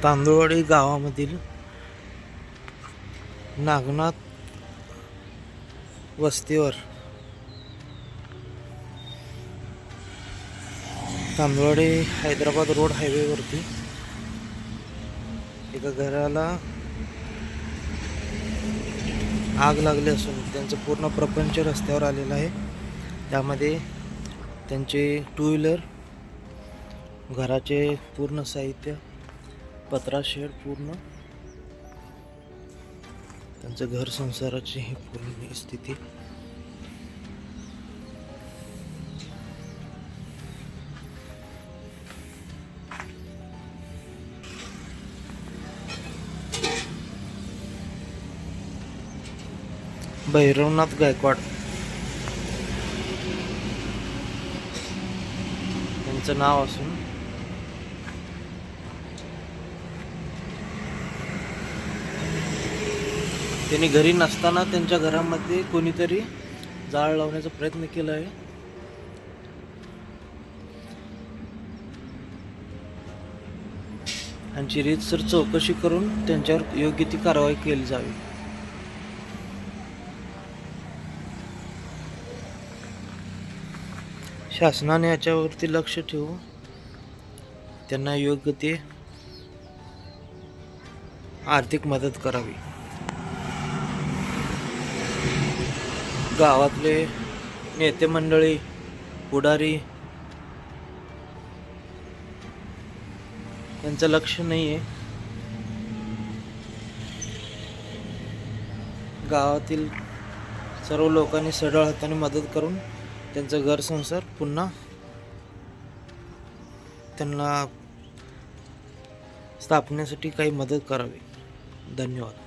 तांदुळवाडी गावामधील नागनाथ वस्तीवर तांदुळवाडी हैदराबाद रोड हायवेवरती एका घराला आग लागली असून त्यांचं पूर्ण प्रपंच रस्त्यावर आलेलं आहे। त्यामध्ये त्यांचे टू व्हीलर, घराचे पूर्ण साहित्य, पत्रा शेड, पूर्ण त्यांचं घर संसाराची ही पूर्ण स्थिती। भैरवनाथ गायकवाड यांचं नाव असून त्यांनी घरी नसताना त्यांच्या घरामध्ये कोणीतरी जाळ लावण्याचा प्रयत्न केला आहे। यांची रीतसर चौकशी करून त्यांच्यावर योग्य ती कारवाई केली जावी। शासनाने याच्यावरती लक्ष ठेवून त्यांना योग्य ते आर्थिक मदत करावी। गावातले नेते मंडळी, पुढारी यांचं लक्ष नाही आहे। गावातील सर्व लोकांनी सरळ हाताने मदत करून त्यांचा घर संसार पुन्हा त्यांना स्थापनेसाठी काही मदत करावी। धन्यवाद।